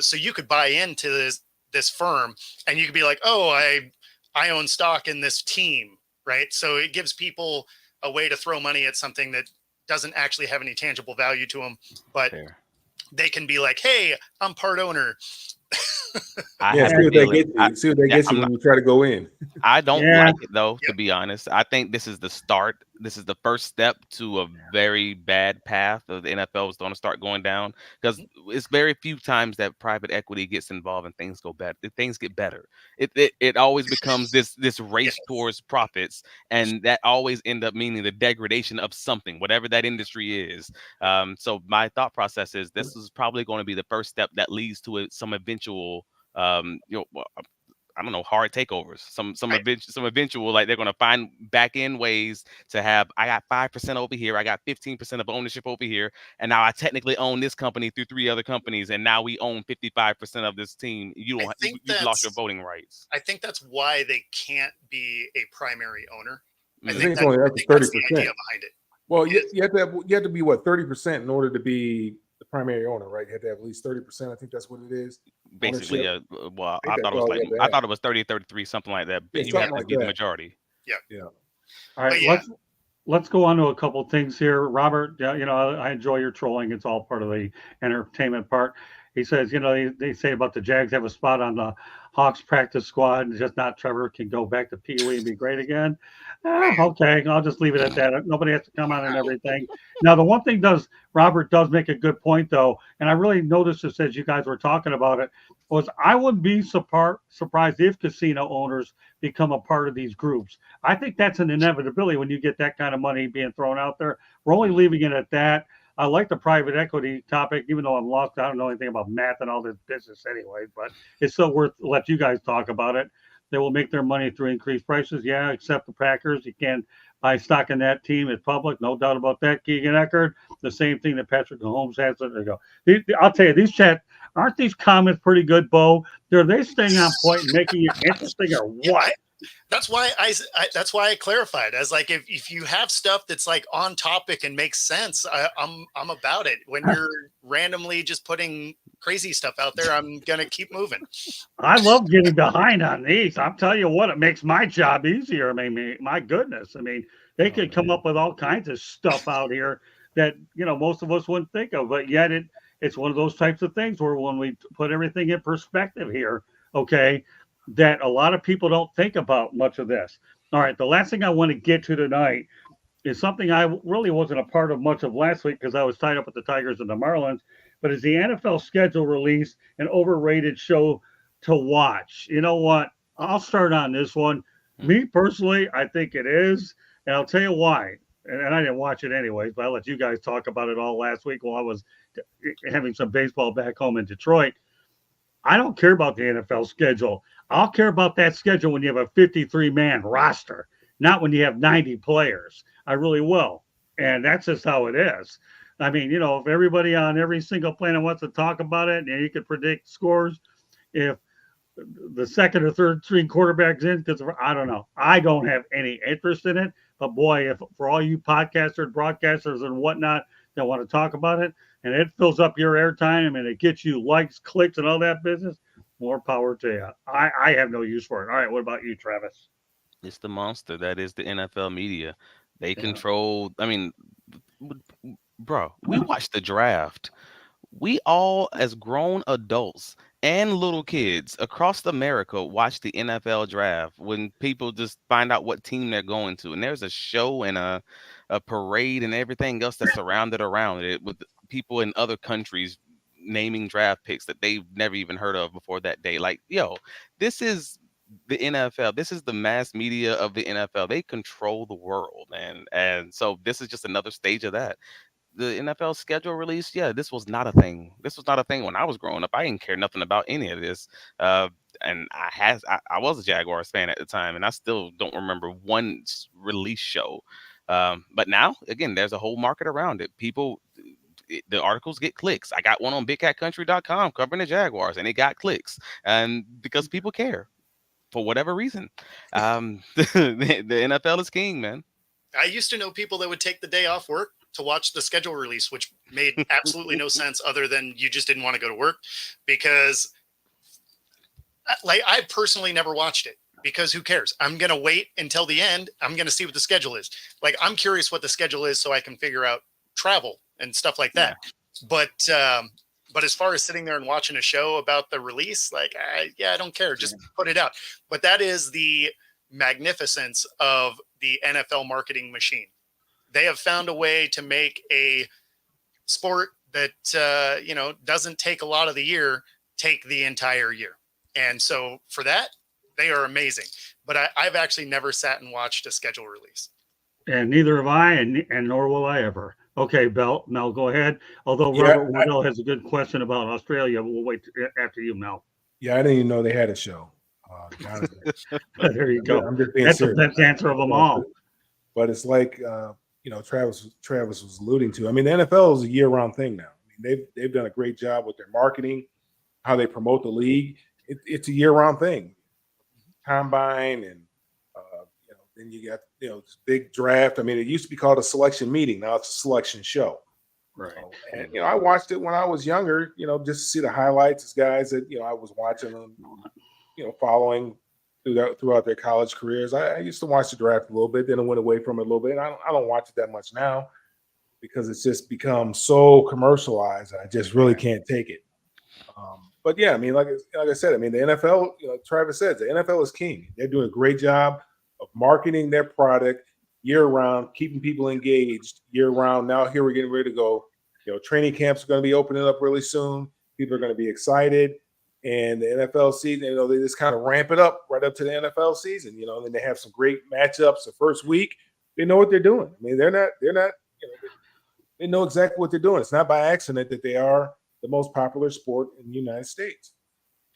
so you could buy into this firm and you could be like, oh, I own stock in this team. Right. So it gives people a way to throw money at something that doesn't actually have any tangible value to them, but Fair. they can be like, hey, I'm part owner. I Yeah, have see a what they feeling. get you. See what they Yeah, get you I'm when you try to go in. I don't Yeah. like it though, to Yep. be honest. I think this is the start. This is the first step to a very bad path that the NFL is going to start going down, because it's very few times that private equity gets involved and things go bad. Things get better. It always becomes this race Yes. towards profits, and that always end up meaning the degradation of something, whatever that industry is. So my thought process is this is probably going to be the first step that leads to some eventual well, I don't know, hard takeovers. Some Right. eventual, like they're gonna find back end ways to have. I got 5% over here. I got 15% of ownership over here, and now I technically own this company through 3 other companies, and now we own 55% of this team. I think You've lost your that's voting rights. I think that's why they can't be a primary owner. I think it's only I up to think that's the 30%. idea behind it. Well, you have to be what 30% in order to be the primary owner, right? You have to have at least 30%. I think that's what it is. Basically, Ownership. well, I think I thought that's it was all like you have to I thought have. it was 30, 33, something like that. Yeah, But you something have to like be the that. majority. Yeah. All right, But yeah. let's go on to a couple things here. Robert, I enjoy your trolling. It's all part of the entertainment part. He says, they say about the Jags have a spot on the Hawks practice squad, and just not Trevor can go back to Pee Wee and be great again. Okay, I'll just leave it at that. Nobody has to come on and everything. Now, the one thing Robert does make a good point though, and I really noticed this as you guys were talking about it, was I wouldn't be surprised if casino owners become a part of these groups. I think that's an inevitability when you get that kind of money being thrown out there. We're only leaving it at that. I like the private equity topic, even though I'm lost. I don't know anything about math and all this business anyway, but it's still worth let you guys talk about it. They will make their money through increased prices. Yeah, except the Packers. You can't buy stock in that team at public. No doubt about that, Keegan Eckert. The same thing that Patrick Mahomes has. There you go. I'll tell you, aren't these comments pretty good, Bo? Are they staying on point and making it interesting or what? That's why I clarified. As like if you have stuff that's like on topic and makes sense, I'm about it. When you're randomly just putting crazy stuff out there, I'm gonna keep moving. I love getting behind on these. I'm telling you what, it makes my job easier. I mean, my goodness. I mean, they could come up with all kinds of stuff out here that most of us wouldn't think of, but yet it's one of those types of things where when we put everything in perspective here, okay, that a lot of people don't think about much of this. All right, the last thing I want to get to tonight is something I really wasn't a part of much of last week because I was tied up with the Tigers and the Marlins, but is the NFL schedule release an overrated show to watch? You know what? I'll start on this one. Me personally, I think it is, and I'll tell you why. And I didn't watch it anyways, but I'll let you guys talk about it all last week while I was having some baseball back home in Detroit. I don't care about the NFL schedule. I'll care about that schedule when you have a 53-man roster, not when you have 90 players. I really will. And that's just how it is. I mean, if everybody on every single planet wants to talk about it and you can predict scores, if the second or third string quarterbacks in, because I don't know. I don't have any interest in it. But boy, if for all you podcasters, broadcasters, and whatnot that want to talk about it, and it fills up your airtime and it gets you likes, clicks, and all that business, more power to you. I have no use for it. All right, what about you, Travis? It's the monster that is the NFL media. They control. I mean, bro, we watched the draft. We all, as grown adults and little kids across America, watch the NFL draft when people just find out what team they're going to. And there's a show and a parade and everything else that's surrounded around it with people in other countries naming draft picks that they've never even heard of before that day. Like, this is the NFL. This is the mass media of the NFL. They control the world, man. And so this is just another stage of that. The NFL schedule release, this was not a thing. This was not a thing when I was growing up. I didn't care nothing about any of this. And I was a Jaguars fan at the time, and I still don't remember one release show. But now, again, there's a whole market around it. The articles get clicks. I got one on BigCatCountry.com covering the Jaguars, and it got clicks. And because people care for whatever reason. The NFL is king, man. I used to know people that would take the day off work to watch the schedule release, which made absolutely no sense other than you just didn't want to go to work, because I personally never watched it because who cares? I'm going to wait until the end. I'm going to see what the schedule is. Like, I'm curious what the schedule is so I can figure out travel and stuff like that. But as far as sitting there and watching a show about the release, like, I don't care. Just put it out. But that is the magnificence of the NFL marketing machine. They have found a way to make a sport that, doesn't take a lot of the year, take the entire year. And so for that, they are amazing. But I've actually never sat and watched a schedule release. And neither have I, and nor will I ever. Okay, Mel, go ahead. Although Robert Waddell has a good question about Australia, we'll wait after you, Mel. Yeah, I didn't even know they had a show. There you go. I'm just being That's serious. the best answer of them all. But it's like Travis was alluding to. I mean, the NFL is a year-round thing now. I mean, they've done a great job with their marketing, how they promote the league. It's a year-round thing. Combine and then you got this big draft. I mean, it used to be called a selection meeting. Now it's a selection show. Right. And I watched it when I was younger. Just to see the highlights as guys that I was watching them. Following throughout their college careers. I used to watch the draft a little bit. Then I went away from it a little bit. And I don't watch it that much now because it's just become so commercialized. I just really can't take it. But yeah, I mean, like I said, I mean, the NFL, Travis says the NFL is king. They're doing a great job of marketing their product year round, keeping people engaged year round. Now here we're getting ready to go. Training camps are going to be opening up really soon. People are going to be excited. And the NFL season, they just kind of ramp it up right up to the NFL season, and then they have some great matchups the first week. They know what they're doing. I mean, they're not, they know exactly what they're doing. It's not by accident that they are the most popular sport in the United States.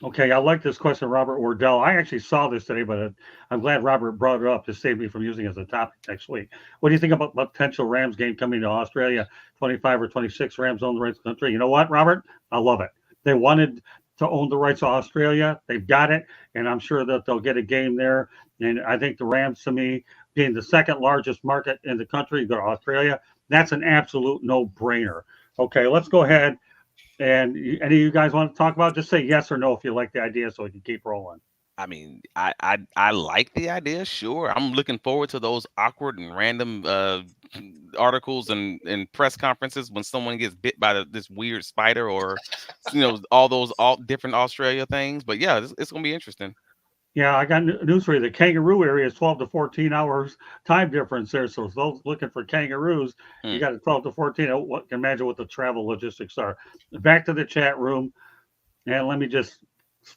Okay, I like this question, Robert Wardell. I actually saw this today, but I'm glad Robert brought it up to save me from using it as a topic next week. What do you think about potential Rams game coming to Australia, 25 or 26 Rams own the rights of the country? You know what, Robert? I love it. They wanted to own the rights of Australia. They've got it, and I'm sure that they'll get a game there. And I think the Rams, to me, being the second largest market in the country, go to Australia, that's an absolute no-brainer. Okay, let's go ahead. And any of you guys want to talk about it? Just say yes or no if you like the idea so we can keep rolling. I mean, I like the idea, sure. I'm looking forward to those awkward and random articles and press conferences when someone gets bit by this weird spider or, all different Australia things. But yeah, it's going to be interesting. Yeah, I got news for you. The kangaroo area is 12 to 14 hours time difference there. So those looking for kangaroos, you got a 12 to 14. Can imagine what the travel logistics are. Back to the chat room. And let me just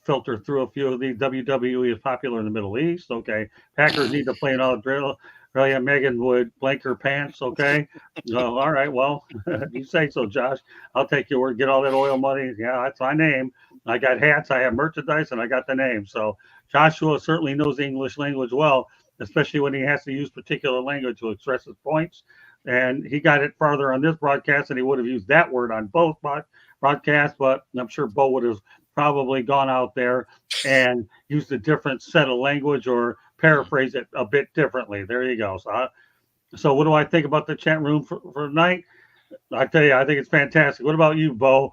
filter through a few of these. WWE is popular in the Middle East. Okay. Packers need to play an Australia. Megan would blank her pants. Okay. All right. Well, you say so, Josh. I'll take your word. Get all that oil money. Yeah, that's my name. I got hats. I have merchandise, and I got the name. So Joshua certainly knows the English language well, especially when he has to use particular language to express his points. And he got it farther on this broadcast than he would have used that word on both broadcasts. But I'm sure Bo would have probably gone out there and used a different set of language or paraphrase it a bit differently. There you go. So what do I think about the chat room for tonight? I tell you, I think it's fantastic. What about you, Bo?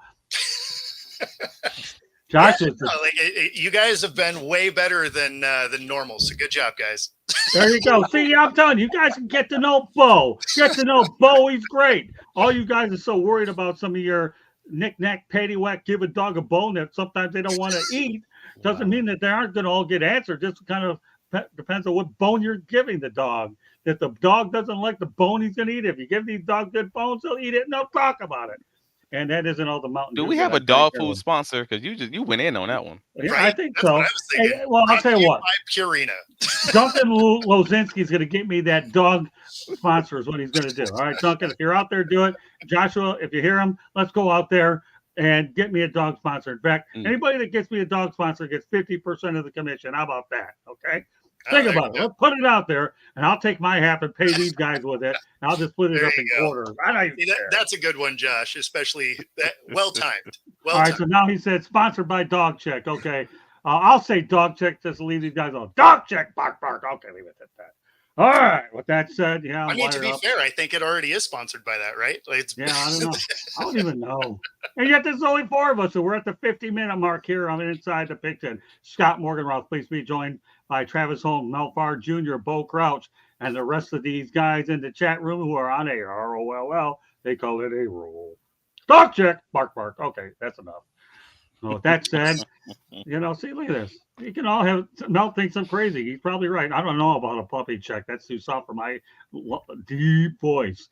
Josh, you guys have been way better than normal. So good job, guys. There you go. See, I'm telling you, you guys can get to know Bo. Get to know Bo. He's great. All you guys are so worried about some of your knick-knack, paddywhack, give a dog a bone that sometimes they don't want to eat. Doesn't mean that they aren't going to all get answered. Just kind of depends on what bone you're giving the dog. If the dog doesn't like the bone, he's going to eat it. If you give these dogs good bones, they'll eat it and they'll talk about it. And that isn't all the Mountain Dew. Do we have a dog food sponsor? Because you went in on that one. Yeah, right? I think That's so. what I was thinking. Hey, well, I'll tell you what. Purina. Duncan Lozinski is going to get me that dog sponsor is what he's going to do. All right, Duncan, if you're out there, do it. Joshua, if you hear him, let's go out there and get me a dog sponsor. In fact, anybody that gets me a dog sponsor gets 50% of the commission. How about that? Okay. Think about it. Let's put it out there, and I'll take my half and pay these guys with it. And I'll just split it up in quarters. I don't even care. That's a good one, Josh. Especially that well-timed. All right. So now he said sponsored by Dog Check. Okay. I'll say Dog Check just to leave these guys on. Dog Check, bark, bark. Okay, leave it at that. All right. With that said, yeah. I mean, to be fair, I think it already is sponsored by that, right? Like I don't know. I don't even know. And yet there's only 4 of us, so we're at the 50-minute mark here. I'm inside the Pigskin. Scott Morganroth, please be joined by Travis Holmes, Mel Farr Jr., Bo Crouch, and the rest of these guys in the chat room who are on a ROLL They call it a roll. Stock check. Bark, bark. Okay, that's enough. So with that said, see, look at this. You can all have Mel thinks I'm crazy. He's probably right. I don't know about a puppy check. That's too soft for my deep voice.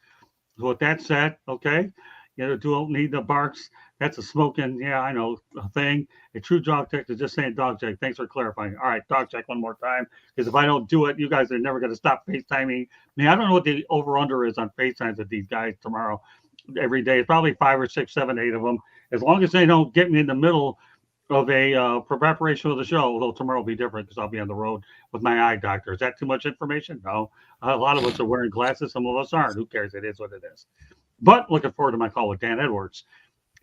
So with that said, okay, don't need the barks. That's a smoking, I know, thing. A true dog check is just saying dog check. Thanks for clarifying. All right, dog check one more time. Because if I don't do it, you guys are never going to stop FaceTiming me. I don't know what the over-under is on FaceTimes with these guys tomorrow every day. It's probably 5 or 6, 7, 8 of them. As long as they don't get me in the middle of a preparation of the show, although tomorrow will be different because I'll be on the road with my eye doctor. Is that too much information? No. A lot of us are wearing glasses. Some of us aren't. Who cares? It is what it is. But looking forward to my call with Dan Edwards.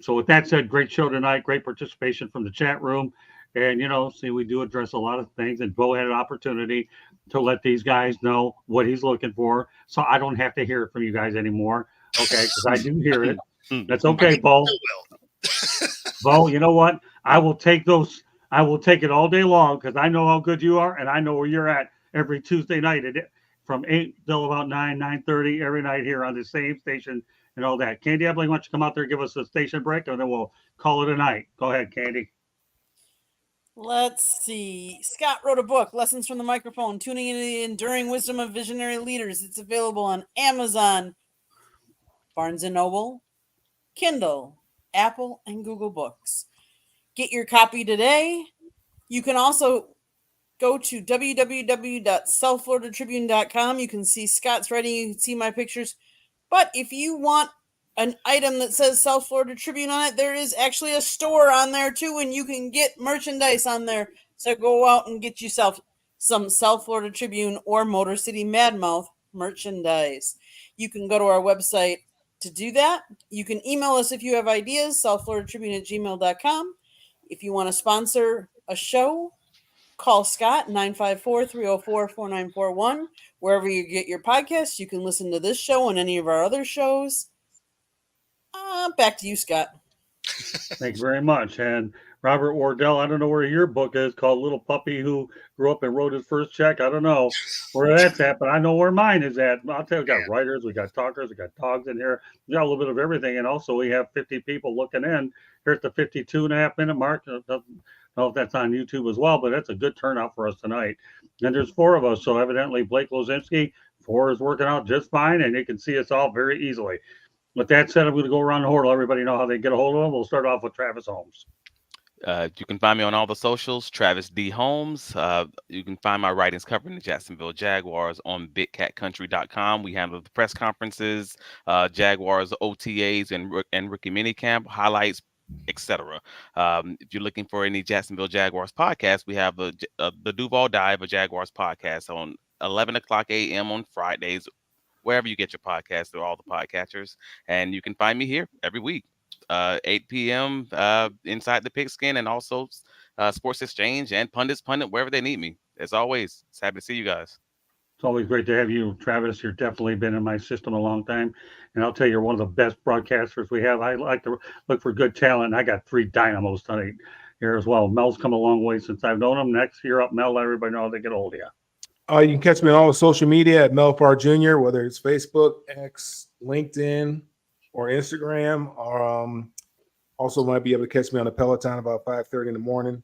So with that said, great show tonight. Great participation from the chat room. And, we do address a lot of things. And Bo had an opportunity to let these guys know what he's looking for. So I don't have to hear it from you guys anymore. Okay, because I do hear it. That's okay, Bo. Bo, you know what? I will take those. I will take it all day long because I know how good you are, and I know where you're at every Tuesday night from 8 till about 9:30 every night here on the same station and all that. Candy Abilene, why don't you come out there and give us a station break, and then we'll call it a night. Go ahead, Candy. Let's see. Scott wrote a book, Lessons from the Microphone, Tuning into the Enduring Wisdom of Visionary Leaders. It's available on Amazon, Barnes & Noble, Kindle, Apple, and Google Books. Get your copy today. You can also go to www.southfloridatribune.com. You can see Scott's writing. You can see my pictures. But if you want an item that says South Florida Tribune on it, there is actually a store on there too, and you can get merchandise on there. So go out and get yourself some South Florida Tribune or Motor City Madmouth merchandise. You can go to our website to do that. You can email us if you have ideas, southfloridatribune@gmail.com. If you want to sponsor a show, call Scott, 954-304-4941. Wherever you get your podcasts, you can listen to this show and any of our other shows. Back to you, Scott. Thank you very much. And Robert Wardell, I don't know where your book is called Little Puppy Who Grew Up and Wrote His First Check. I don't know where that's at, but I know where mine is at. I'll tell you, we got writers, we got talkers, we got dogs in here. We got a little bit of everything. And also we have 50 people looking in. Here's the 52.5-minute mark. I don't know if that's on YouTube as well, but that's a good turnout for us tonight. And there's 4 of us. So evidently Blake Lozinski, 4 is working out just fine, and they can see us all very easily. With that said, I'm going to go around the horn, let everybody know how they get a hold of them. We'll start off with Travis Holmes. You can find me on all the socials, Travis D. Holmes. You can find my writings covering the Jacksonville Jaguars on bigcatcountry.com. We handle the press conferences, Jaguars OTAs, and rookie minicamp highlights, etc. If you're looking for any Jacksonville Jaguars podcast, we have the Duval Dive, a Jaguars podcast on 11 o'clock a.m. on Fridays, wherever you get your podcasts, through all the podcatchers. And you can find me here every week, 8 p.m. Inside the Pigskin, and also Sports Exchange and Pundit, wherever they need me. As always, it's happy to see you guys. It's always great to have you, Travis. You've definitely been in my system a long time. And I'll tell you, you're one of the best broadcasters we have. I like to look for good talent. I got 3 dynamos tonight here as well. Mel's come a long way since I've known him. Next year up, Mel, let everybody know how they get a hold of you. You can catch me on all the social media at Melfar Jr., whether it's Facebook, X, LinkedIn, or Instagram. Also might be able to catch me on the Peloton about 5:30 in the morning.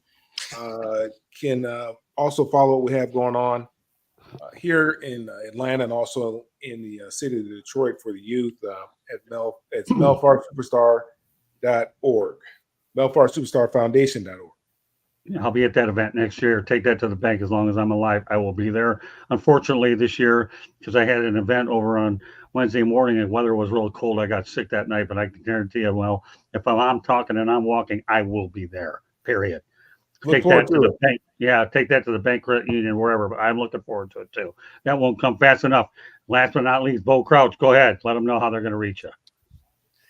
Can also follow what we have going on here in Atlanta and also in the city of Detroit for the youth at melfarsuperstar.org, melfarsuperstarfoundation.org. I'll be at that event next year. Take that to the bank. As long as I'm alive, I will be there. Unfortunately, this year, because I had an event over on Wednesday morning and weather was real cold, I got sick that night. But I can guarantee you, well, if I'm talking and I'm walking, I will be there. Period. Take that to the bank. Yeah, take that to the bank credit union, wherever. But I'm looking forward to it too. That won't come fast enough. Last but not least, Bo Crouch. Go ahead. Let them know how they're going to reach you.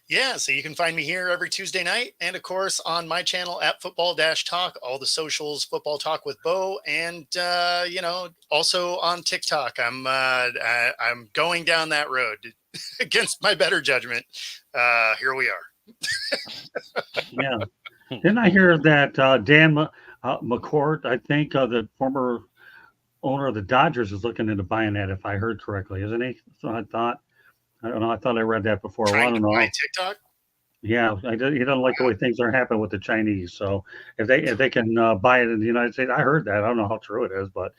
Yeah, so you can find me here every Tuesday night, and of course on my channel at Football-Talk, all the socials, Football Talk with Bo, and also on TikTok. I'm going down that road against my better judgment. Here we are. Yeah, didn't I hear that Dan McCourt, I think the former owner of the Dodgers, is looking into buying that, if I heard correctly, isn't he? So I thought. I don't know. I thought I read that before. Well, I Trying to don't know. buy TikTok. Yeah, he doesn't like the way things are happening with the Chinese. So if they can buy it in the United States, I heard that. I don't know how true it is, but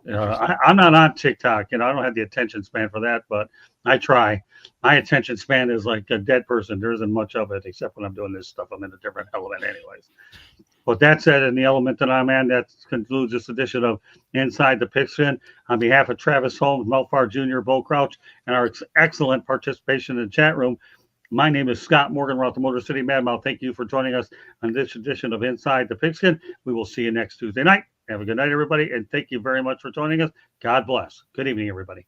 I'm not on TikTok. I don't have the attention span for that, but I try. My attention span is like a dead person. There isn't much of it except when I'm doing this stuff. I'm in a different element, anyways. But that said, in the element that I'm in, that concludes this edition of Inside the Pigskin. On behalf of Travis Holmes, Melfar Jr., Bo Crouch, and our excellent participation in the chat room, my name is Scott Morgan. We're out the Motor City Madmouth. Thank you for joining us on this edition of Inside the Pigskin. We will see you next Tuesday night. Have a good night, everybody, and thank you very much for joining us. God bless. Good evening, everybody.